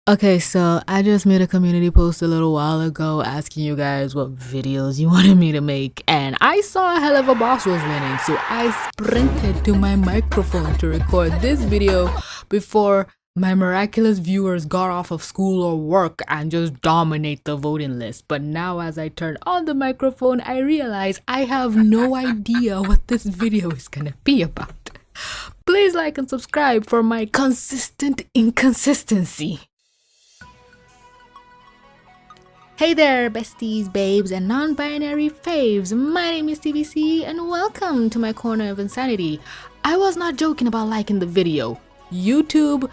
Okay, so I just made a community post a little while ago asking you guys what videos you wanted me to make, and I saw Helluva Boss was winning, so I sprinted to my microphone to record this video before my miraculous viewers got off of school or work and just dominate the voting list. But now as I turn on the microphone, I realize I have no idea what this video is gonna be about. Please like and subscribe for my consistent inconsistency. Hey there, besties, babes, and non-binary faves. My name is TVC, and welcome to my corner of insanity. I was not joking about liking the video. YouTube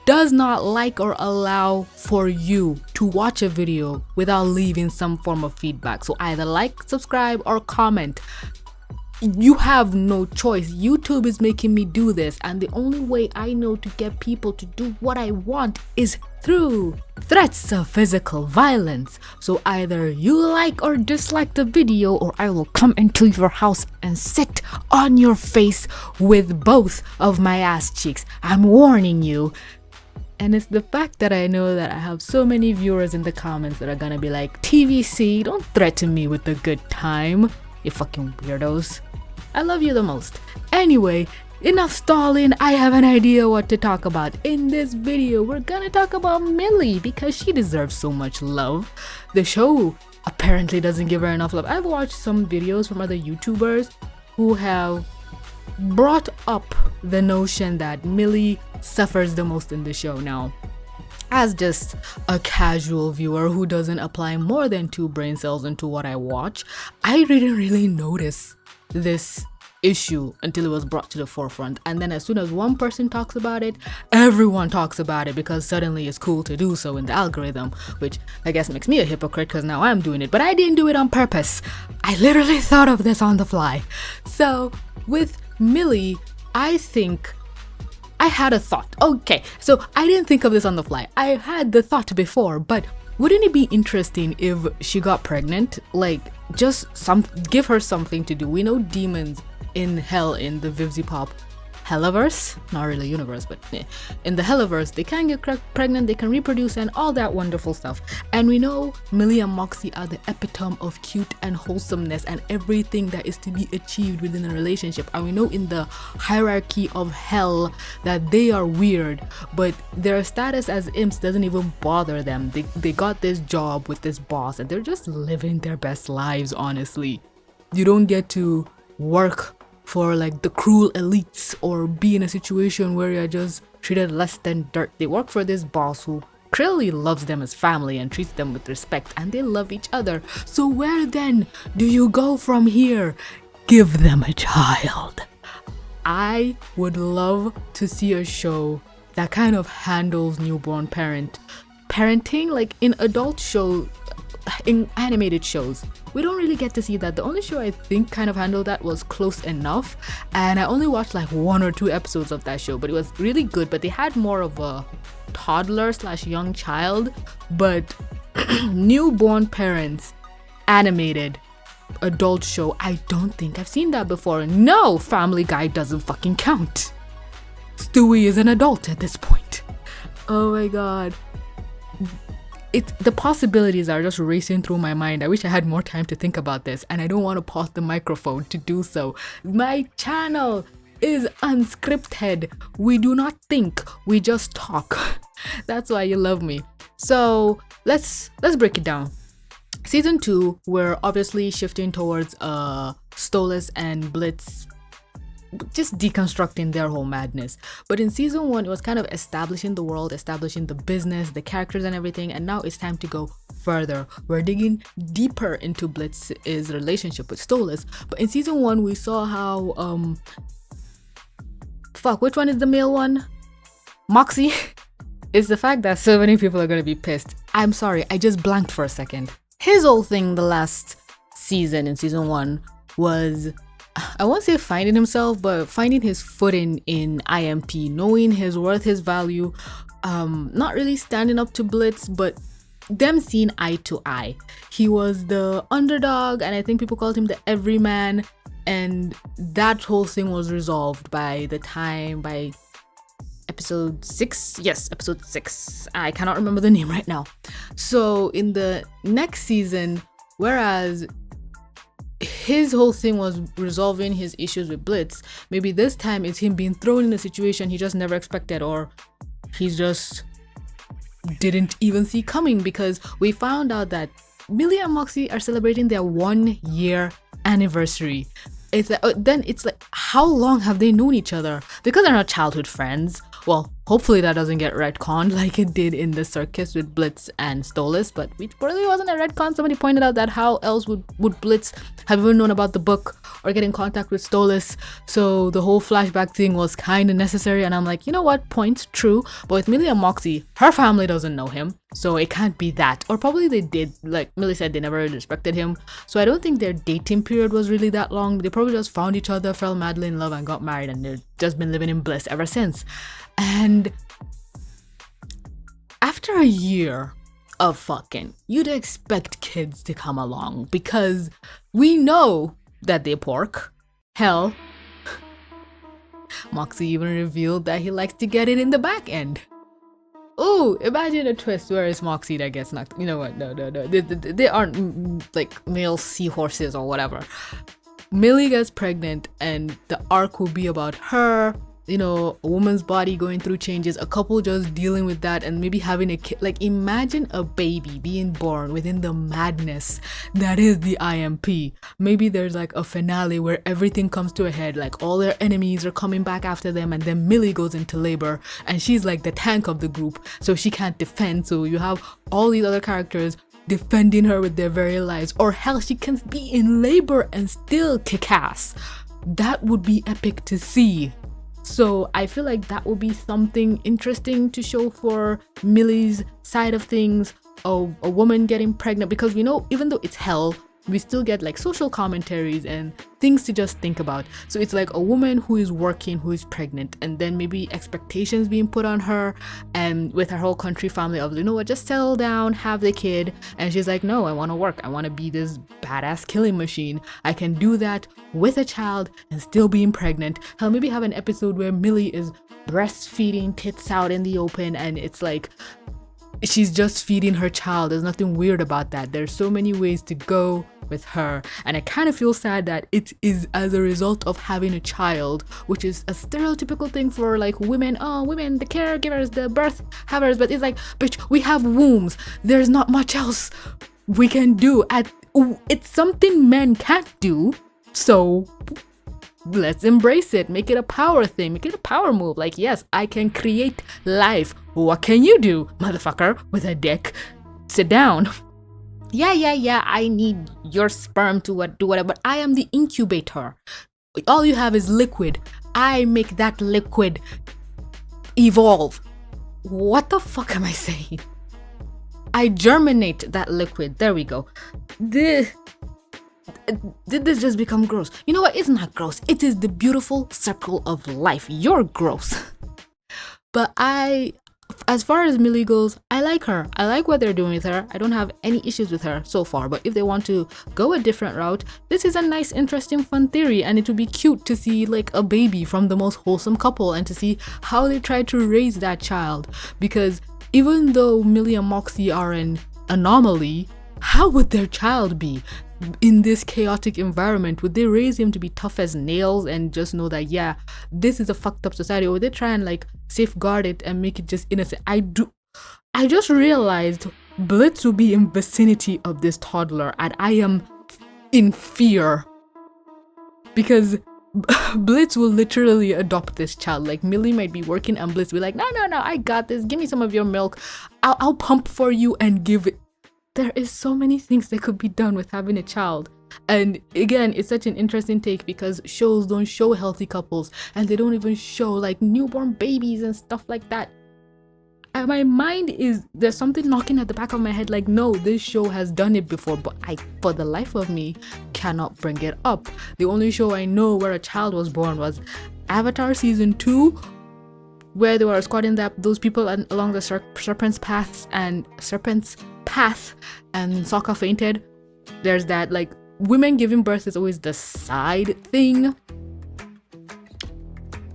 does not like or allow for you to watch a video without leaving some form of feedback. So either like, subscribe, or comment. You have no choice. YouTube is making me do this, and the only way I know to get people to do what I want is through threats of physical violence. So either you like or dislike the video, or I will come into your house and sit on your face with both of my ass cheeks. I'm warning you. And it's the fact that I know that I have so many viewers in the comments that are gonna be like, TVC, don't threaten me with a good time, you fucking weirdos. I love you the most. Anyway, enough stalling. I have an idea what to talk about. In this video, we're gonna talk about Millie because she deserves so much love. The show apparently doesn't give her enough love. I've watched some videos from other YouTubers who have brought up the notion that Millie suffers the most in the show. Now, as just a casual viewer who doesn't apply more than 2 brain cells into what I watch, I didn't really notice this issue until it was brought to the forefront. And then as soon as one person talks about it, everyone talks about it because suddenly it's cool to do so in the algorithm, which I guess makes me a hypocrite because now I'm doing it. But I didn't do it on purpose. I literally thought of this on the fly. So with Millie, I think I had a thought. Okay, so I didn't think of this on the fly. I had the thought before, but wouldn't it be interesting if she got pregnant? Like, just give her something to do. We know demons in hell in the Vivzipop Helliverse, not really universe, but in the Helliverse, they can get pregnant, they can reproduce, and all that wonderful stuff. And we know Millie and Moxxie are the epitome of cute and wholesomeness and everything that is to be achieved within a relationship. And we know in the hierarchy of hell that they are weird, but their status as imps doesn't even bother them. They got this job with this boss and they're just living their best lives, honestly. You don't get to work for like the cruel elites or be in a situation where you're just treated less than dirt. They work for this boss who clearly loves them as family and treats them with respect, and they love each other. So where then do you go from here? Give them a child. I would love to see a show that kind of handles newborn parenting, like in adult shows, in animated shows. We don't really get to see that. The only show I think kind of handled that was Close Enough, and I only watched like 1 or 2 episodes of that show, but it was really good. But they had more of a toddler / young child, but newborn parents animated adult show, I don't think I've seen that before. No, Family Guy doesn't fucking count. Stewie is an adult at this point. Oh my god. The possibilities are just racing through my mind. I wish I had more time to think about this, and I don't want to pause the microphone to do so. My channel is unscripted. We do not think, we just talk. That's why you love me. So let's break it down. Season 2, we're obviously shifting towards Stolas and Blitz just deconstructing their whole madness. But in season 1, it was kind of establishing the world, establishing the business, the characters and everything, and now it's time to go further. We're digging deeper into Blitz's relationship with Stolas. But in season 1, we saw how which one is the male one? Moxxie. It's the fact that so many people are gonna be pissed. I'm sorry, I just blanked for a second. His whole thing the last season, in season 1, was, I won't say finding himself, but finding his footing in IMP, knowing his worth, his value, not really standing up to Blitz, but them seeing eye to eye. He was the underdog, and I think people called him the everyman, and that whole thing was resolved by episode 6. Yes, episode 6. I cannot remember the name right now. So in the next season, whereas his whole thing was resolving his issues with Blitz, maybe this time it's him being thrown in a situation he just never expected, or he's just didn't even see coming, because we found out that Millie and Moxxie are celebrating their 1-year anniversary. It's like, then it's like, how long have they known each other? Because they're not childhood friends. Well, hopefully that doesn't get retconned like it did in the circus with Blitz and Stolas, but it really wasn't a retcon. Somebody pointed out that how else would Blitz have even known about the book or get in contact with Stolas? So the whole flashback thing was kind of necessary, and I'm like, you know what, point, true. But with Millie and Moxxie, her family doesn't know him, so it can't be that. Or probably they did, like Millie said, they never really respected him. So I don't think their dating period was really that long. They probably just found each other, fell madly in love, and got married, and they've just been living in bliss ever since. And after a year of fucking, you'd expect kids to come along, because we know that they pork. Hell, Moxxie even revealed that he likes to get it in the back end. Oh, imagine a twist where it's Moxxie that gets knocked. You know what? No. They aren't like male seahorses or whatever. Millie gets pregnant, and the arc will be about her, you know, a woman's body going through changes, a couple just dealing with that, and maybe having a kid. Like, imagine a baby being born within the madness that is the IMP. Maybe there's like a finale where everything comes to a head, like all their enemies are coming back after them, and then Millie goes into labor, and she's like the tank of the group, so she can't defend. So you have all these other characters defending her with their very lives. Or hell, she can be in labor and still kick ass. That would be epic to see. So I feel like that will be something interesting to show for Millie's side of things, a woman getting pregnant, because we know even though it's hell, we still get like social commentaries and things to just think about. So it's like a woman who is working, who is pregnant, and then maybe expectations being put on her, and with her whole country family of, you know what, just settle down, have the kid. And she's like, no, I want to work. I want to be this badass killing machine. I can do that with a child and still being pregnant. Hell, maybe have an episode where Millie is breastfeeding, tits out in the open, and it's like she's just feeding her child. There's nothing weird about that. There's so many ways to go with her, and I kind of feel sad that it is as a result of having a child, which is a stereotypical thing for like women. Oh, women, the caregivers, the birth havers. But it's like, bitch, we have wombs. There's not much else we can do. It's something men can't do, so let's embrace it. Make it a power thing. Make it a power move. Like, yes, I can create life. What can you do, motherfucker, with a dick? Sit down. Yeah, I need your sperm to do whatever, but I am the incubator. All you have is liquid. I make that liquid evolve. What the fuck am I saying? I germinate that liquid. There we go. Did this just become gross? You know what? It's not gross. It is the beautiful circle of life. You're gross. But as far as Millie goes, I like her. I like what they're doing with her. I don't have any issues with her so far. But if they want to go a different route, this is a nice, interesting, fun theory. And it would be cute to see like a baby from the most wholesome couple, and to see how they try to raise that child. Because even though Millie and Moxxie are an anomaly, how would their child be in this chaotic environment? Would they raise him to be tough as nails and just know that, yeah, this is a fucked up society? Or would they try and like safeguard it and make it just innocent? I just realized Blitz will be in vicinity of this toddler, and I am in fear, because Blitz will literally adopt this child. Like, Millie might be working and Blitz will be like, no, I got this. Give me some of your milk. I'll pump for you and give it. There is so many things that could be done with having a child. And again, it's such an interesting take, because shows don't show healthy couples, and they don't even show like newborn babies and stuff like that. And my mind is, there's something knocking at the back of my head like, no, this show has done it before, but I, for the life of me, cannot bring it up. The only show I know where a child was born was Avatar season 2, where they were escorting those people along the serpent's path, and Sokka fainted. There's that, like, women giving birth is always the side thing.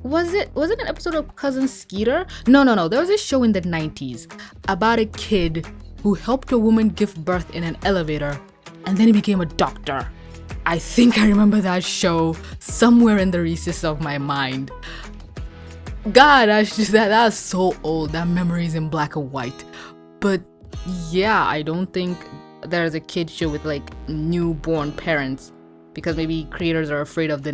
was it an episode of Cousin Skeeter? No. There was a show in the 90s about a kid who helped a woman give birth in an elevator, and then he became a doctor. I think I remember that show somewhere in the recesses of my mind. God, that's so old. That memory is in black and white. But yeah, I don't think there's a kid show with like newborn parents, because maybe creators are afraid of the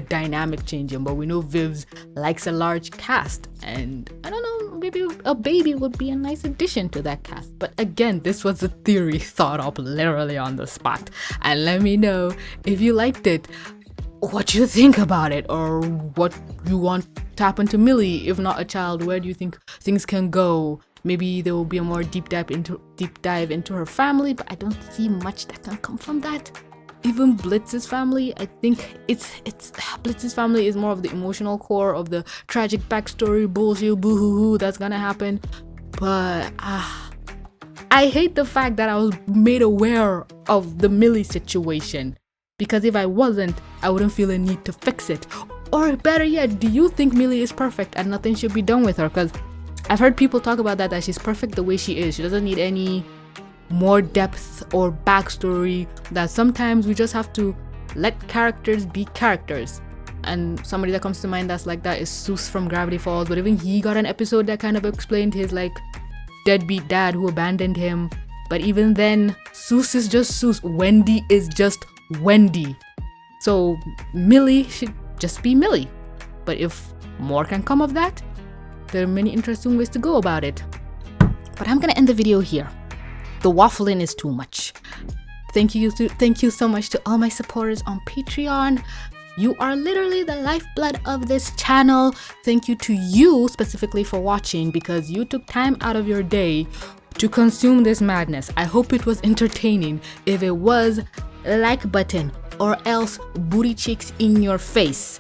dynamic changing. But we know Viv's likes a large cast, and I don't know, maybe a baby would be a nice addition to that cast. But again, this was a theory thought up literally on the spot. And let me know if you liked it, what you think about it, or what you want to happen to Millie if not a child. Where do you think things can go? Maybe there will be a more deep dive into her family, but I don't see much that can come from that. Even Blitz's family, I think it's Blitz's family is more of the emotional core of the tragic backstory bullshit boo-hoo-hoo that's gonna happen. But I hate the fact that I was made aware of the Millie situation, because if I wasn't, I wouldn't feel a need to fix it. Or better yet, do you think Millie is perfect and nothing should be done with her? Because I've heard people talk about that she's perfect the way she is. She doesn't need any more depth or backstory, that sometimes we just have to let characters be characters. And somebody that comes to mind that's like that is Seuss from Gravity Falls, but even he got an episode that kind of explained his like deadbeat dad who abandoned him. But even then, Seuss is just Seuss. Wendy is just Wendy. So Millie should just be Millie. But if more can come of that, there are many interesting ways to go about it. But I'm gonna end the video here. The waffling is too much. Thank you so much to all my supporters on Patreon. You are literally the lifeblood of this channel. Thank you to you specifically for watching, because you took time out of your day to consume this madness. I hope it was entertaining. If it was, like button, or else booty cheeks in your face.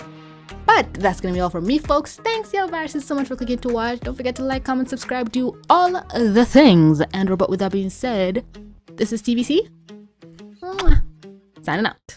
But that's gonna be all from me, folks. Thanks, y'all viruses, so much for clicking to watch. Don't forget to like, comment, subscribe, do all the things. And but with that being said, this is TVC. Signing out.